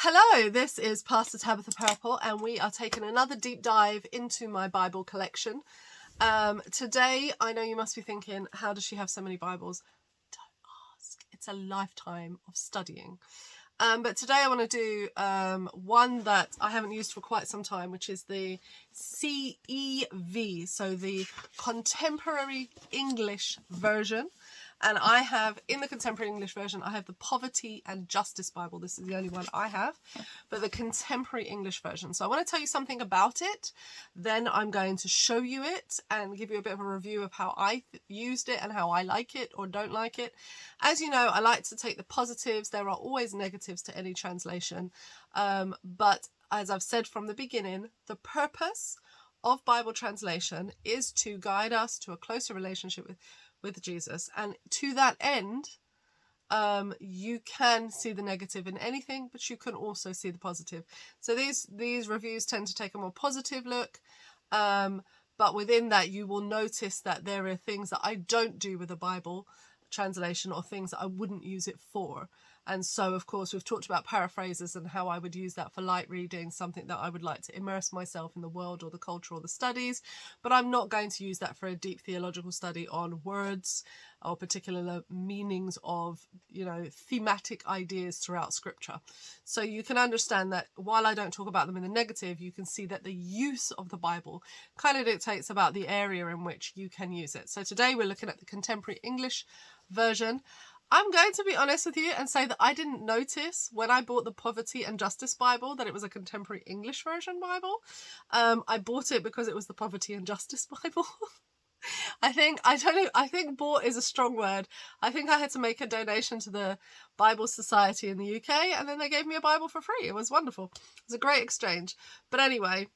Hello, this is Pastor Tabitha Purple, and we are taking another deep dive into my Bible collection. Today, I know you must be thinking, how does she have so many Bibles? Don't ask. It's a lifetime of studying. But today I want to do one that I haven't used for quite some time, which is the CEV, so the Contemporary English Version. And I have, in the Contemporary English Version, I have the Poverty and Justice Bible. This is the only one I have, but the Contemporary English Version. So I want to tell you something about it. Then I'm going to show you it and give you a bit of a review of how I used it and how I like it or don't like it. As you know, I like to take the positives. There are always negatives to any translation. But as I've said from the beginning, the purpose of Bible translation is to guide us to a closer relationship with Jesus, and to that end, you can see the negative in anything, but you can also see the positive. So these reviews tend to take a more positive look, but within that you will notice that there are things that I don't do with a Bible translation or things that I wouldn't use it for. And so, of course, we've talked about paraphrases and how I would use that for light reading, something that I would like to immerse myself in the world or the culture or the studies. But I'm not going to use that for a deep theological study on words or particular meanings of, thematic ideas throughout Scripture. So you can understand that while I don't talk about them in the negative, you can see that the use of the Bible kind of dictates about the area in which you can use it. So today we're looking at the Contemporary English Version. I'm going to be honest with you and say that I didn't notice when I bought the Poverty and Justice Bible that it was a Contemporary English Version Bible. I bought it because it was the Poverty and Justice Bible. I think bought is a strong word. I think I had to make a donation to the Bible Society in the UK, and then they gave me a Bible for free. It was wonderful. It was a great exchange. But anyway,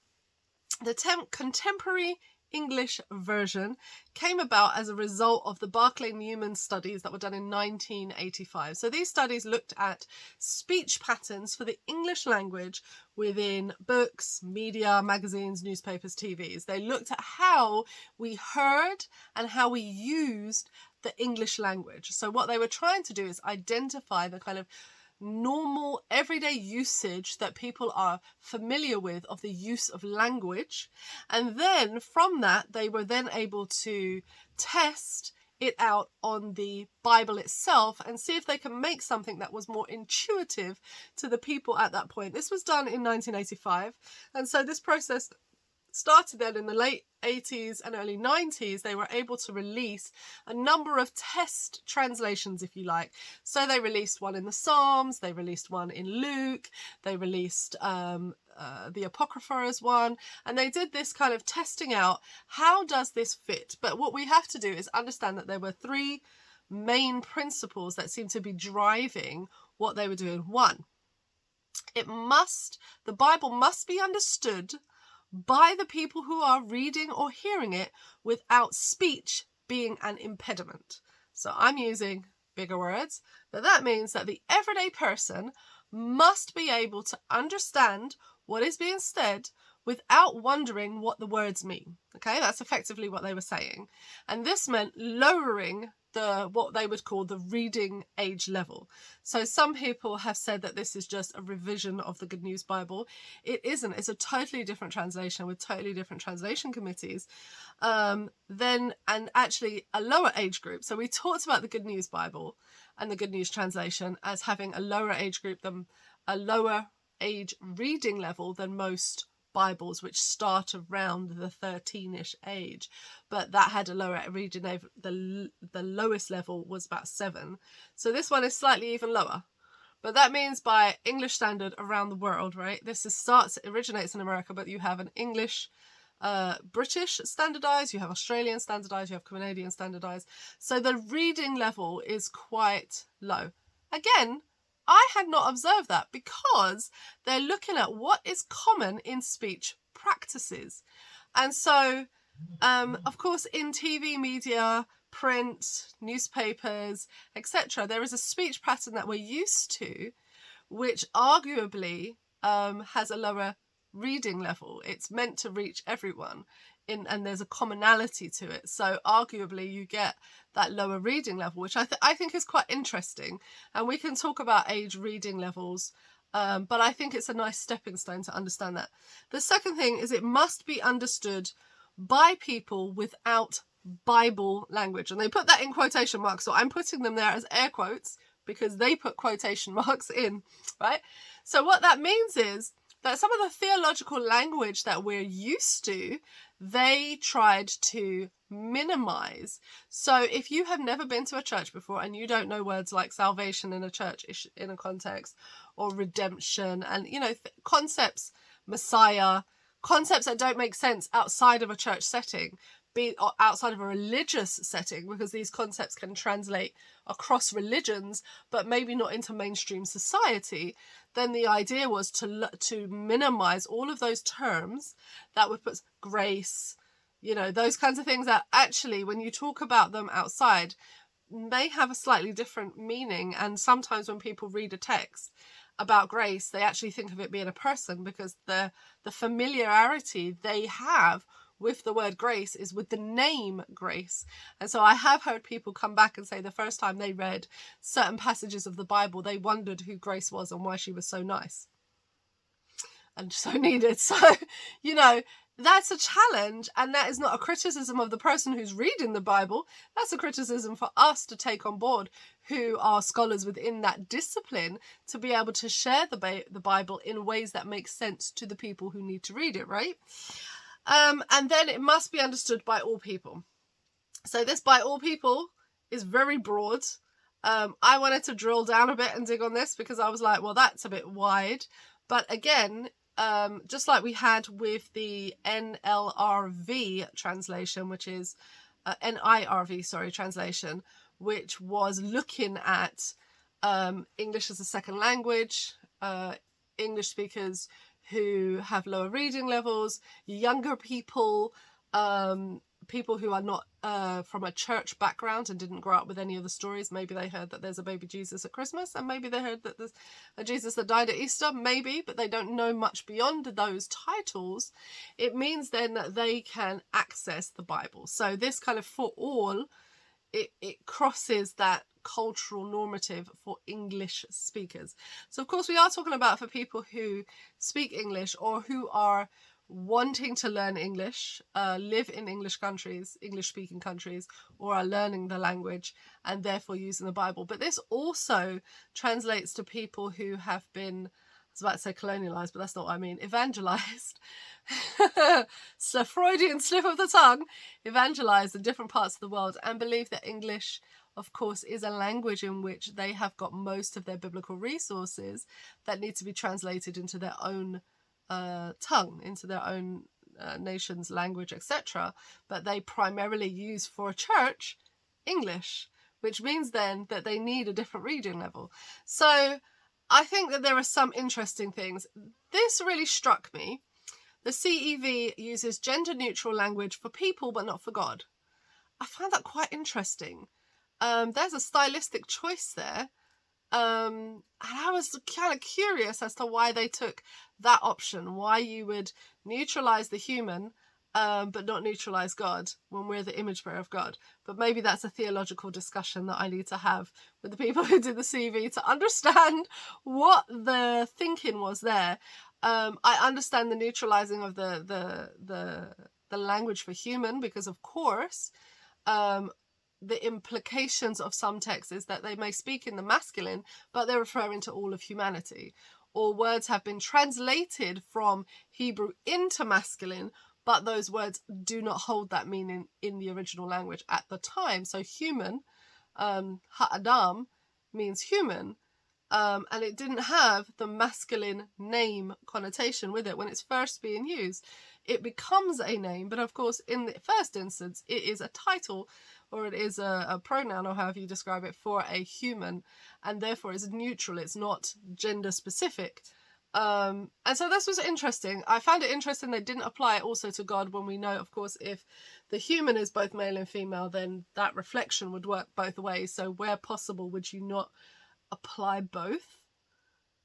the Contemporary English Version came about as a result of the Barclay-Newman studies that were done in 1985. So these studies looked at speech patterns for the English language within books, media, magazines, newspapers, TVs. They looked at how we heard and how we used the English language. So what they were trying to do is identify the kind of normal everyday usage that people are familiar with of the use of language, and then from that they were then able to test it out on the Bible itself and see if they can make something that was more intuitive to the people at that point. This was done in 1985, and so this process started then in the late 80s and early 90s. They were able to release a number of test translations, if you like. So they released one in the Psalms, they released one in Luke, they released the Apocrypha as one, and they did this kind of testing out, how does this fit? But what we have to do is understand that there were three main principles that seem to be driving what they were doing. One, the Bible must be understood by the people who are reading or hearing it without speech being an impediment. So I'm using bigger words, but that means that the everyday person must be able to understand what is being said without wondering what the words mean. Okay, that's effectively what they were saying. And this meant lowering what they would call the reading age level. So some people have said that this is just a revision of the Good News Bible. It isn't. It's a totally different translation with totally different translation committees. And actually a lower age group. So we talked about the Good News Bible and the Good News translation as having a lower age group than a lower age reading level than most Bibles, which start around the 13-ish age, but that had a lower reading level. The lowest level was about 7. So this one is slightly even lower, but that means by English standard around the world, right? Originates in America, but you have an English, British standardized, you have Australian standardized, you have Canadian standardized. So the reading level is quite low. Again, I had not observed that because they're looking at what is common in speech practices. And so, of course, in TV, media, print, newspapers, etc., there is a speech pattern that we're used to, which arguably has a lower reading level. It's meant to reach everyone, and there's a commonality to it. So arguably you get that lower reading level, which I think is quite interesting. And we can talk about age reading levels But I think it's a nice stepping stone to understand that. The second thing is it must be understood by people without Bible language. And they put that in quotation marks. So I'm putting them there as air quotes because they put quotation marks in, right? So what that means is that some of the theological language that we're used to, they tried to minimize. So if you have never been to a church before and you don't know words like salvation in a church in a context, or redemption, and concepts, Messiah, concepts that don't make sense outside of a church setting, be outside of a religious setting, because these concepts can translate across religions but maybe not into mainstream society, then the idea was to minimize all of those terms that would put grace, those kinds of things that actually, when you talk about them outside, may have a slightly different meaning. And sometimes when people read a text about grace, they actually think of it being a person, because the familiarity they have with the word grace is with the name grace. And so I have heard people come back and say the first time they read certain passages of the Bible, they wondered who Grace was and why she was so nice and so needed. So, that's a challenge, and that is not a criticism of the person who's reading the Bible. That's a criticism for us to take on board, who are scholars within that discipline, to be able to share the Bible in ways that make sense to the people who need to read it, right? And then it must be understood by all people. So this by all people is very broad. I wanted to drill down a bit and dig on this because I was like, well, that's a bit wide. But again, just like we had with the NLRV translation, which is NIRV, translation, which was looking at English as a second language, English speakers who have lower reading levels, younger people, people who are not from a church background and didn't grow up with any of the stories. Maybe they heard that there's a baby Jesus at Christmas, and maybe they heard that there's a Jesus that died at Easter, maybe, but they don't know much beyond those titles. It means then that they can access the Bible. So this kind of for all, it crosses that cultural normative for English speakers. So of course we are talking about for people who speak English or who are wanting to learn English, live in English countries, English speaking countries, or are learning the language and therefore using the Bible. But this also translates to people who have been, I was about to say colonialized, but that's not what I mean, evangelized. So Freudian slip of the tongue, evangelized in different parts of the world and believe that English, of course, is a language in which they have got most of their biblical resources that need to be translated into their own tongue, into their own nation's language, etc. But they primarily use for church English, which means then that they need a different reading level. So I think that there are some interesting things. This really struck me. The CEV uses gender-neutral language for people, but not for God. I find that quite interesting. There's a stylistic choice there. And I was kind of curious as to why they took that option, why you would neutralize the human, but not neutralize God when we're the image bearer of God. But maybe that's a theological discussion that I need to have with the people who did the CV to understand what the thinking was there. I understand the neutralizing of the language for human, because of course, the implications of some texts is that they may speak in the masculine, but they're referring to all of humanity. Or words have been translated from Hebrew into masculine, but those words do not hold that meaning in the original language at the time. So human, ha'adam, means human, and it didn't have the masculine name connotation with it when it's first being used. It becomes a name, but of course in the first instance it is a title, or it is a pronoun, or however you describe it, for a human, and therefore it's neutral, it's not gender specific. And so this was interesting. I found it interesting they didn't apply it also to God, when we know, of course, if the human is both male and female, then that reflection would work both ways. So where possible, would you not apply both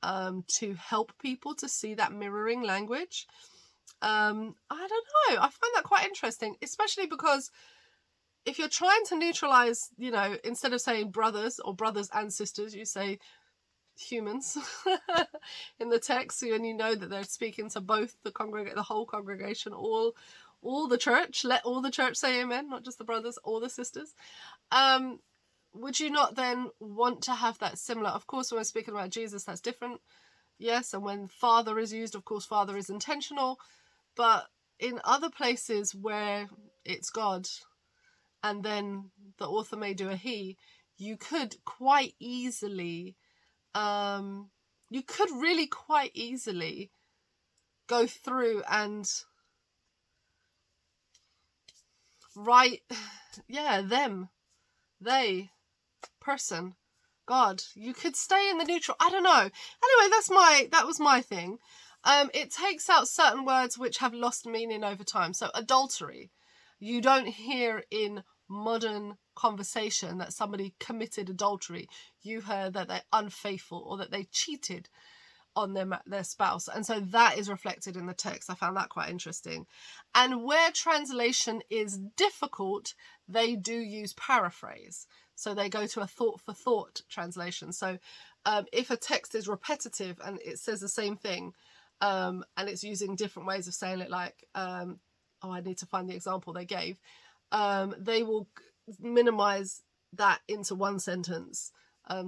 to help people to see that mirroring language? I don't know. I find that quite interesting, especially because if you're trying to neutralize, instead of saying brothers or brothers and sisters, you say humans in the text, and you know that they're speaking to both the whole congregation, all the church. Let all the church say amen, not just the brothers, all the sisters. Would you not then want to have that similar? Of course, when we're speaking about Jesus, that's different. Yes, and when Father is used, of course, Father is intentional. But in other places where it's God, and then the author may do a he, you could quite easily, really quite easily go through and write, them, they, person, God. You could stay in the neutral. I don't know. Anyway, that was my thing. It takes out certain words which have lost meaning over time. So adultery, you don't hear in modern conversation that somebody committed adultery. You heard that they're unfaithful or that they cheated on their spouse, and so that is reflected in the text. I found that quite interesting. And where translation is difficult, they do use paraphrase. So they go to a thought for thought translation. So if a text is repetitive and it says the same thing, and it's using different ways of saying it, like I need to find the example they gave, they will minimize that into one sentence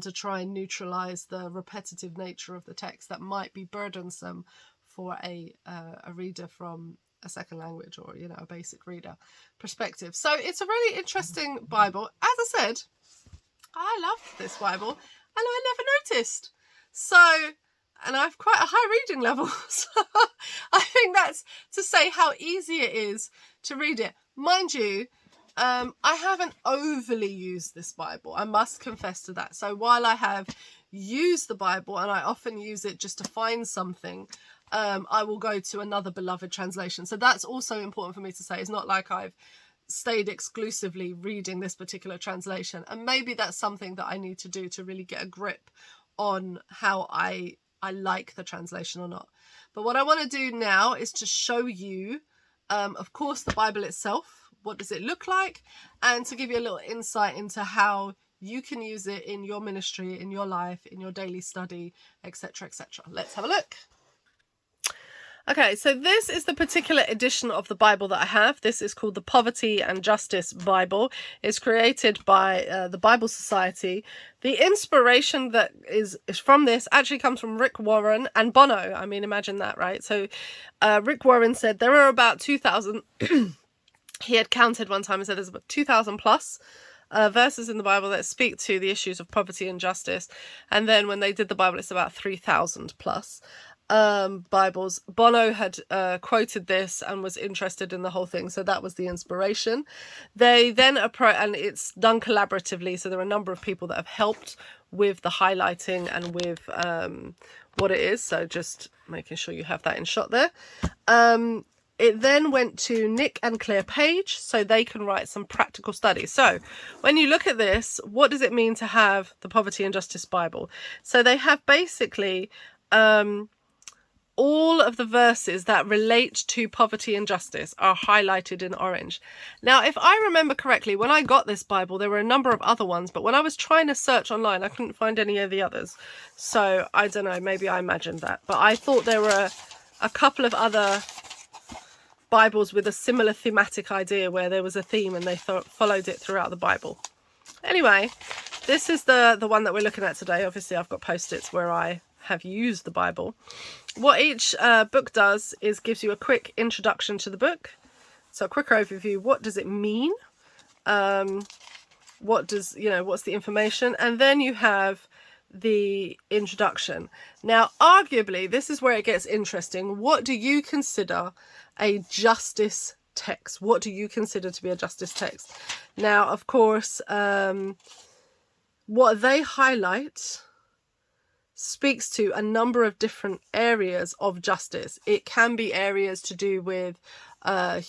to try and neutralize the repetitive nature of the text that might be burdensome for a reader from a second language, or a basic reader perspective. So it's a really interesting Bible. As I said, I love this Bible and I never noticed. So, and I have quite a high reading level. So I think that's to say how easy it is to read it. Mind you, I haven't overly used this Bible. I must confess to that. So while I have used the Bible, and I often use it just to find something, I will go to another beloved translation. So that's also important for me to say. It's not like I've stayed exclusively reading this particular translation. And maybe that's something that I need to do to really get a grip on how I like the translation or not. But what I want to do now is to show you, of course, the Bible itself. What does it look like? And to give you a little insight into how you can use it in your ministry, in your life, in your daily study, etc., etc. Let's have a look. Okay, so this is the particular edition of the Bible that I have. This is called the Poverty and Justice Bible. It's created by the Bible Society. The inspiration that is from this actually comes from Rick Warren and Bono. I mean, imagine that, right? So Rick Warren said there are about 2,000... He had counted one time and said there's about 2,000 plus verses in the Bible that speak to the issues of poverty and justice. And then when they did the Bible, it's about 3,000 plus Bibles. Bono had quoted this and was interested in the whole thing. So that was the inspiration. They then and it's done collaboratively. So there are a number of people that have helped with the highlighting and with what it is. So just making sure you have that in shot there. It then went to Nick and Claire Page so they can write some practical studies. So when you look at this, what does it mean to have the Poverty and Justice Bible? So they have basically all of the verses that relate to poverty and justice are highlighted in orange. Now, if I remember correctly, when I got this Bible, there were a number of other ones, but when I was trying to search online, I couldn't find any of the others. So I don't know, maybe I imagined that. But I thought there were a couple of other Bibles with a similar thematic idea where there was a theme and they followed it throughout the Bible. Anyway, this is the one that we're looking at today. Obviously, I've got post-its where I have used the Bible. What each book does is gives you a quick introduction to the book. So a quick overview. What does it mean? What does, what's the information? And then you have the introduction. Now, arguably, this is where it gets interesting. What do you consider a justice text? What do you consider to be a justice text? Now, of course, what they highlight speaks to a number of different areas of justice. It can be areas to do with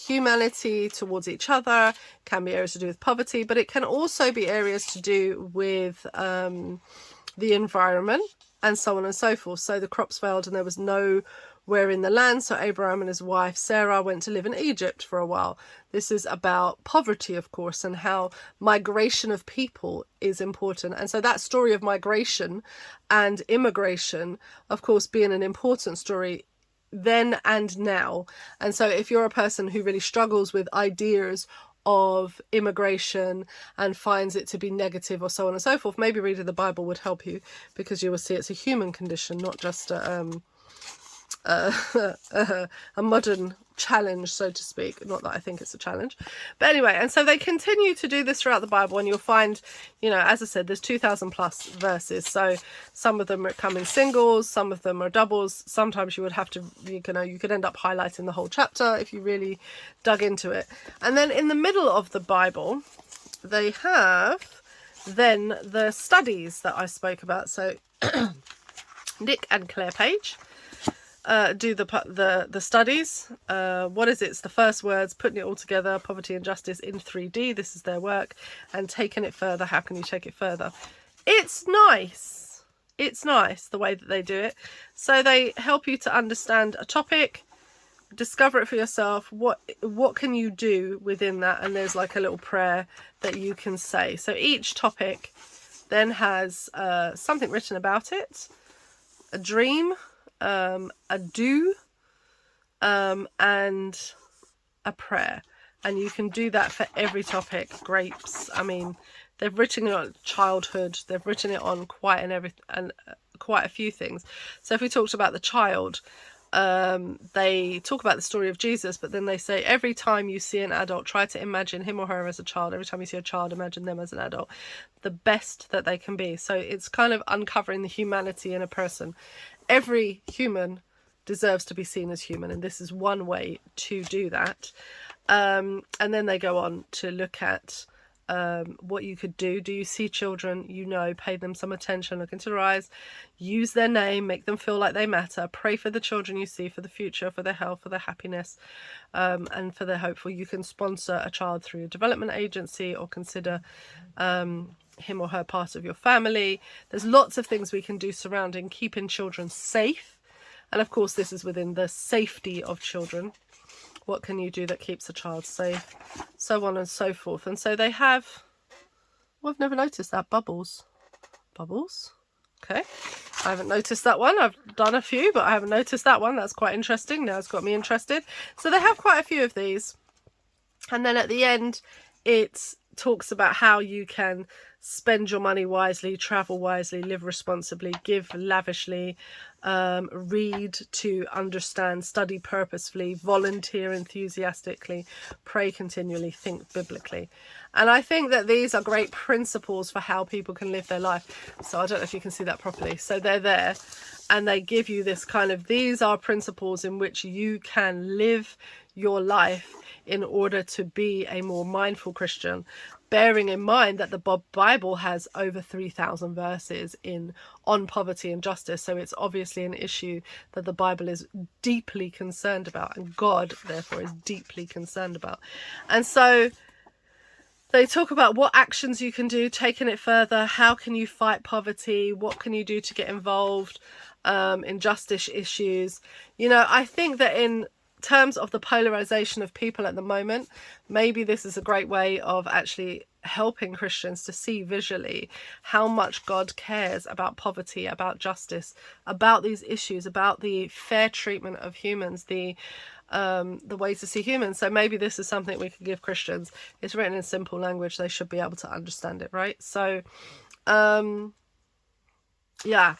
humanity towards each other, can be areas to do with poverty, but it can also be areas to do with the environment. and so on and so forth. So the crops failed and there was nowhere in the land. So Abraham and his wife Sarah went to live in Egypt for a while. This is about poverty, of course, and how migration of people is important. And so that story of migration and immigration, of course, being an important story then and now. And so if you're a person who really struggles with ideas of immigration and finds it to be negative or so on and so forth, maybe reading the Bible would help you, because you will see it's a human condition, not just a modern challenge, so to speak. Not that I think it's a challenge, but anyway. And so they continue to do this throughout the Bible, and you'll find, you know, as I said, there's 2,000 plus verses. So some of them come in singles, some of them are doubles. Sometimes you would have to, you could end up highlighting the whole chapter if you really dug into it. And then in the middle of the Bible, they have then the studies that I spoke about. So Nick and Claire Page do the studies. What is it? It's the first words, putting it all together, poverty and justice in 3D. This is their work. And taking it further. How can you take it further? It's nice. It's nice the way that they do it. So they help you to understand a topic, discover it for yourself. What can you do within that? And there's like a little prayer that you can say. So each topic then has something written about it, a dream, a do, and a prayer. And you can do that for every topic. Grapes, I mean, they've written it on childhood, they've written it on quite a few things. So if we talked about the child, they talk about the story of Jesus, but then they say every time you see an adult, try to imagine him or her as a child. Every time you see a child, imagine them as an adult, the best that they can be. So it's kind of uncovering the humanity in a person. Every human deserves to be seen as human, and this is one way to do that. And then they go on to look at what you could do. Do you see children? Pay them some attention, look into their eyes, use their name, make them feel like they matter, pray for the children you see, for the future, for their health, for their happiness, and for their hope. You can sponsor a child through a development agency, or consider him or her part of your family. There's lots of things we can do surrounding keeping children safe, and of course this is within the safety of children. What can you do that keeps a child safe? So on and so forth. And so they have, well, I've never noticed that, bubbles. Okay, I haven't noticed that one. I've done a few, but I haven't noticed that one. That's quite interesting. Now it's got me interested. So they have quite a few of these, and then at the end it talks about how you can spend your money wisely, travel wisely, live responsibly, give lavishly, read to understand, study purposefully, volunteer enthusiastically, pray continually, think biblically. And I think that these are great principles for how people can live their life. So I don't know if you can see that properly. So they're there, and they give you this kind of, these are principles in which you can live your life in order to be a more mindful Christian, bearing in mind that the Bible has over 3,000 verses on poverty and justice. So it's obviously an issue that the Bible is deeply concerned about, and God therefore is deeply concerned about. And so they talk about what actions you can do, taking it further. How can you fight poverty? What can you do to get involved in justice issues? I think that in terms of the polarization of people at the moment, maybe this is a great way of actually helping Christians to see visually how much God cares about poverty, about justice, about these issues, about the fair treatment of humans, the ways to see humans. So maybe this is something we could give Christians. It's written in simple language, they should be able to understand it, right? So yeah,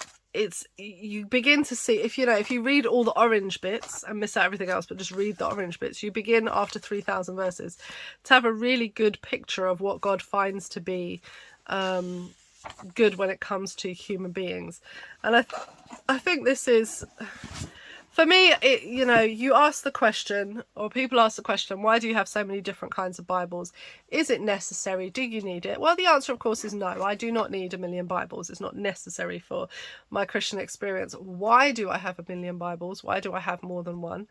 you begin to see, if you read all the orange bits and miss out everything else, but just read the orange bits, you begin after 3,000 verses to have a really good picture of what God finds to be good when it comes to human beings. And I think this is, for me, you ask the question, or people ask the question, why do you have so many different kinds of Bibles? Is it necessary? Do you need it? Well, the answer, of course, is no. I do not need a million Bibles. It's not necessary for my Christian experience. Why do I have a million Bibles? Why do I have more than one?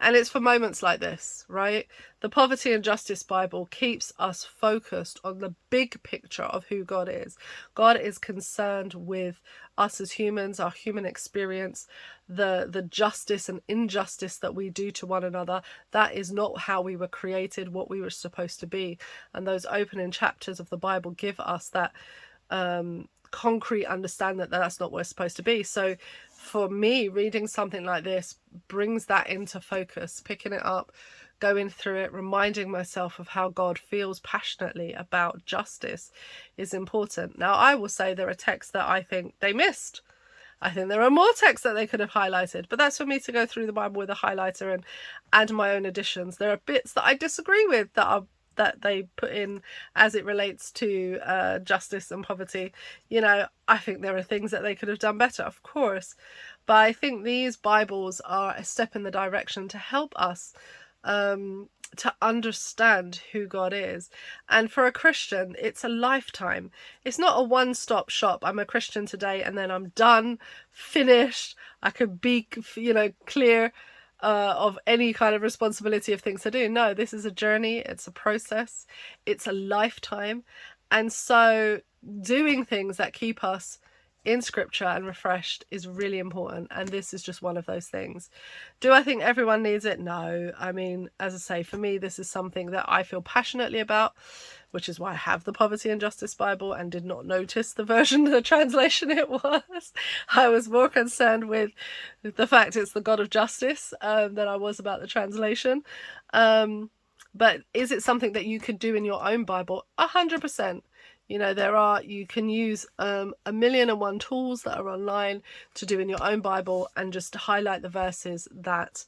And it's for moments like this, right? The Poverty and Justice Bible keeps us focused on the big picture of who God is. God is concerned with us as humans, our human experience, the justice and injustice that we do to one another. That is not how we were created, what we were supposed to be. And those opening chapters of the Bible give us that concrete understanding that that's not what we're supposed to be. So for me, reading something like this brings that into focus, picking it up, going through it, reminding myself of how God feels passionately about justice is important. Now, I will say there are texts that I think they missed. I think there are more texts that they could have highlighted, but that's for me to go through the Bible with a highlighter and add my own additions. There are bits that I disagree with that they put in as it relates to justice and poverty. You know, I think there are things that they could have done better, of course, but I think these Bibles are a step in the direction to help us to understand who God is. And for a Christian, it's a lifetime. It's not a one-stop shop. I'm a Christian today and then I'm done, finished. I could be, clear of any kind of responsibility of things to do. No, this is a journey. It's a process. It's a lifetime. And so doing things that keep us in scripture and refreshed is really important, and this is just one of those things. Do I think everyone needs it? No. I mean, as I say, for me this is something that I feel passionately about, which is why I have the Poverty and Justice Bible and did not notice the version of the translation it was. I was more concerned with the fact it's the God of Justice than I was about the translation. But is it something that you could do in your own Bible? 100%. You know, you can use 1,000,001 tools that are online to do in your own Bible and just highlight the verses that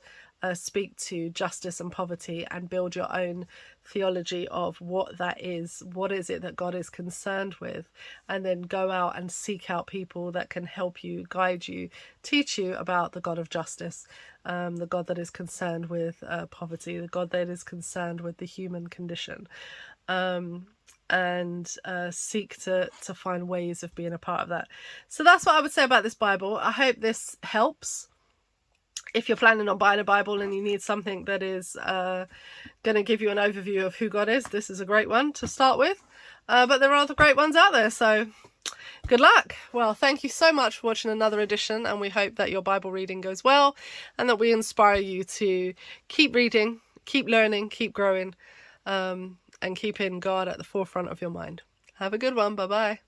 speak to justice and poverty and build your own theology of what that is. What is it that God is concerned with? And then go out and seek out people that can help you, guide you, teach you about the God of justice, the God that is concerned with poverty, the God that is concerned with the human condition. And seek to find ways of being a part of that. So that's what I would say about this Bible. I hope this helps. If you're planning on buying a Bible and you need something that is going to give you an overview of who God is, this is a great one to start with. But there are other great ones out there, so good luck. Well, thank you so much for watching another edition, and we hope that your Bible reading goes well and that we inspire you to keep reading, keep learning, keep growing, and keeping God at the forefront of your mind. Have a good one. Bye-bye.